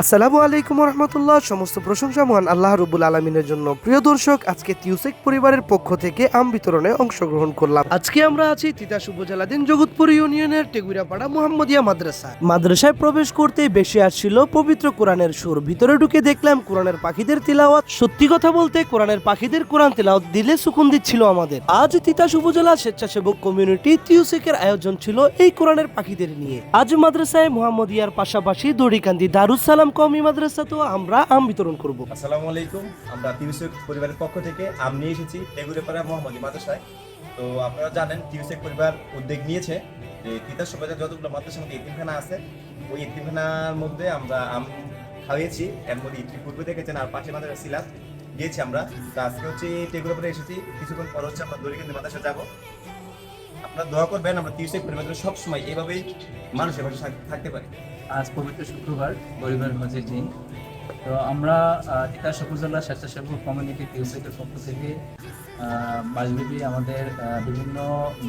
আসসালামু আলাইকুম রহমতুল্লাহ। সমস্ত প্রশংসা মহান আল্লাহ রব্বুল আলমিনের জন্য। প্রিয় দর্শক, আজকে তিউসেক পরিবারের পক্ষ থেকে আম বিতরণে অংশগ্রহণ করলাম। আজকে আমরা আছি তিতাস উপজেলাধীন জগৎপুর ইউনিয়নের টেগুইরাপাড়া মোহাম্মদিয়া মাদ্রাসায় প্রবেশ করতে বেশি আসছিল পবিত্র কোরআনের সুর। ভিতরে ঢুকে দেখলাম কোরআনের পাখিদের তিলাওয়াত। সত্যি কথা বলতে কোরআনের পাখিদের কোরআন তিলাওয়াত দিলে সুকুন দিচ্ছিল আমাদের। আজ তিতাস উপজেলা স্বেচ্ছাসেবক কমিউনিটি তিউসেকের আয়োজন ছিল এই কোরআনের পাখিদের নিয়ে। আজ মাদ্রাসায় মোহাম্মদিয়ার পাশাপাশি দড়িকান্দি দারুস সালাম কওমি মাদ্রাসাতেও আমরা আম বিতরণ করব। আসসালামু আলাইকুম। আমরা তিউসেক পরিবারের পক্ষ থেকে আম নিয়ে এসেছি টেগুইরাপাড়া মোহাম্মদিয়া মাদ্রাসায়। তো আপনারা জানেন তিউসেক পরিবার উদ্যোগ নিয়েছে যে তিতাস উপজেলার যতগুলো মাদ্রাসার মধ্যে এতিমখানা আছে, ওই এতিমখানার মধ্যে আমরা আম খাওয়িয়েছি। এর মধ্যে পূর্বে দেখেছেন আর পাশে মাদ্রাসা সিলাস গিয়েছি আমরা। তো আজকে হচ্ছে টেগুইরাপাড়া এসেছি, কিছুক্ষণ পর হচ্ছে আমরা দড়িকান্দি মাদ্রাসা যাবো। আপনারা দোয়া করবেন আমরা তিউসেক পরিবার সবসময় এইভাবেই মানুষের পাশে থাকতে পারি। আজ পবিত্র শুক্রবার গরিবের মাঝে দিন। তো আমরা তিতাস উপজেলা স্বেচ্ছাসেবক কমিউনিটি তিউসেকের পক্ষ থেকে মাসব্যাপী আমাদের বিভিন্ন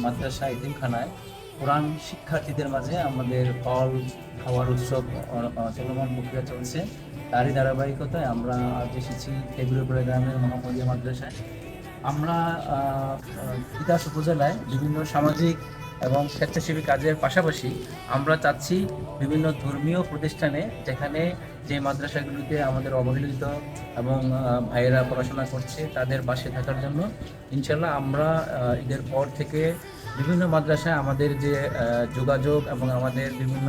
মাদ্রাসা এতিমখানায় কোরআন শিক্ষার্থীদের মাঝে আমাদের ফল খাওয়ার উৎসব চলমান প্রক্রিয়া চলছে। তারই ধারাবাহিকতায় আমরা আজ এসেছি টেগুইরাপাড়া গ্রামের মোহাম্মদিয়া মাদ্রাসায়। আমরা তিতাস উপজেলায় বিভিন্ন সামাজিক এবং স্বেচ্ছাসেবী কাজের পাশাপাশি আমরা চাচ্ছি বিভিন্ন ধর্মীয় প্রতিষ্ঠানে যেখানে যে মাদ্রাসাগুলিতে আমাদের অবহেলিত এবং ভাইয়েরা পড়াশোনা করছে তাদের পাশে থাকার জন্য ইনশাল্লাহ আমরা ঈদের পর থেকে বিভিন্ন মাদ্রাসায় আমাদের যে যোগাযোগ এবং আমাদের বিভিন্ন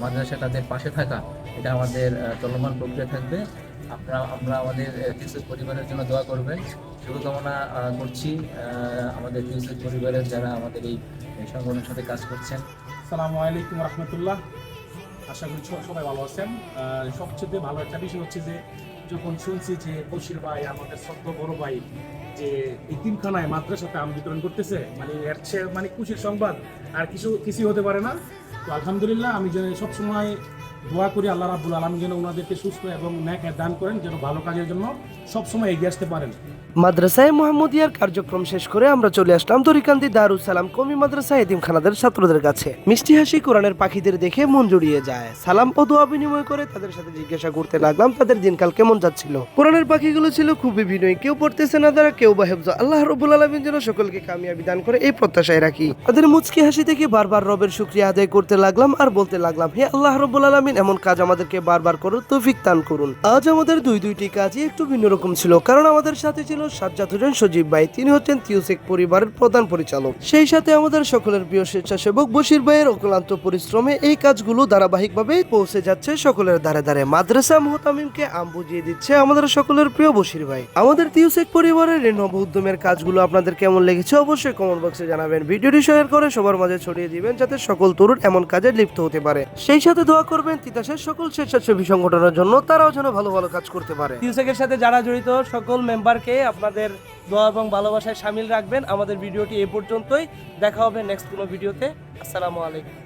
মাদ্রাসা তাদের পাশে থাকা, এটা আমাদের চলমান প্রক্রিয়া থাকবে। আমরা আমাদের তিউসেক পরিবারের জন্য দোয়া করবেন, শুভকামনা করছি আমাদের তিউসেক পরিবারের যারা আমাদের এই সংগঠনের সাথে কাজ করছেন। আসসালামু আলাইকুম রহমতুল্লাহ। আশা করি সবাই ভালো আছেন। সবচেয়ে ভালো একটা বিষয় হচ্ছে যে যখন শুনছি যে বশির ভাই আমাদের ছোট্ট বড় ভাই যে এতিমখানায় মাদ্রাসাতে আম বিতরণ করতেছে, মানে এর চেয়ে মানে খুশির সংবাদ আর কিছু হতে পারে না। তো আলহামদুলিল্লাহ, আমি যেন সবসময় দোয়া করি আল্লাহ রাব্বুল আলামিন যেন ওনাদেরকে সুস্থ এবং নেক দান করেন, যেন ভালো কাজের জন্য সবসময় এগিয়ে আসতে পারেন। মাদ্রাসায় মোহাম্মদিয়ার কার্যক্রম শেষ করে আমরা চলে আসলাম দড়িকান্দি দারুস সালাম কওমি মাদ্রাসা এতিমখানাদের ছাত্রদের কাছে। মিষ্টি হাসি কোরআনের পাখিদের দেখে মন জুড়িয়ে যায়। সালাম ও দোয়া বিনিময় করে তাদের সাথে জিজ্ঞাসা করতে লাগলাম তাদের দিনকাল কেমন যাচ্ছিল। কোরআনের পাখিগুলো ছিল খুবই বিনয়ী, কেউ পড়তেছে না তারা, কেউ বা হেফজ। আল্লাহ রাব্বুল আলামিন যেন সকলকে কামিয়াবি দান করে এই প্রত্যাশায় রাখি। তাদের মুচকি হাসি থেকে বারবার রবের শুকরিয়া আদায় করতে লাগলাম আর বলতে লাগলাম, হে আল্লাহ রাব্বুল আলামিন, এমন কাজ আমাদেরকে বারবার করার তৌফিক দান করুন। আজ আমাদের দুইটি কাজই একটু ভিন্ন রকম ছিল, কারণ আমাদের সাথে ছিল সাজ্জাদ হোসেন সজীব ভাই, তিনি হচ্ছেন তিউসেক পরিবারের প্রধান পরিচালক। সেই সাথে আমাদের সকলের প্রিয় স্বেচ্ছাসেবক বশির ভাইয়ের অক্লান্ত পরিশ্রমে এই কাজগুলো ধারাবাহিকভাবে পৌঁছে যাচ্ছে সকলের দ্বারে দ্বারে। মাদ্রাসা মুহতামিমকে আম বুঝিয়ে দিচ্ছে আমাদের সকলের প্রিয় বশির ভাই। আমাদের তিউসেক পরিবারের এই নব উদ্যমের কাজগুলো আপনাদের কেমন লেগেছে অবশ্যই কমেন্ট বক্সে জানাবেন। ভিডিওটি শেয়ার করে সবার মাঝে ছড়িয়ে দিবেন যাতে সকল তরুণ এমন কাজে লিপ্ত হতে পারে। সেই সাথে দোয়া করবেন তিতাসের সকল স্বেচ্ছাসেবী সংগঠনের জন্য, তারাও যেন ভালো ভালো কাজ করতে পারে। তিউসেকের সাথে যারা জড়িত সকল মেম্বারকে আপনাদের দোয়া এবং ভালোবাসায় শামিল রাখবেন। আমাদের ভিডিওটি এই পর্যন্তই, দেখা হবে নেক্সট কোনো ভিডিওতে। আসসালামু আলাইকুম।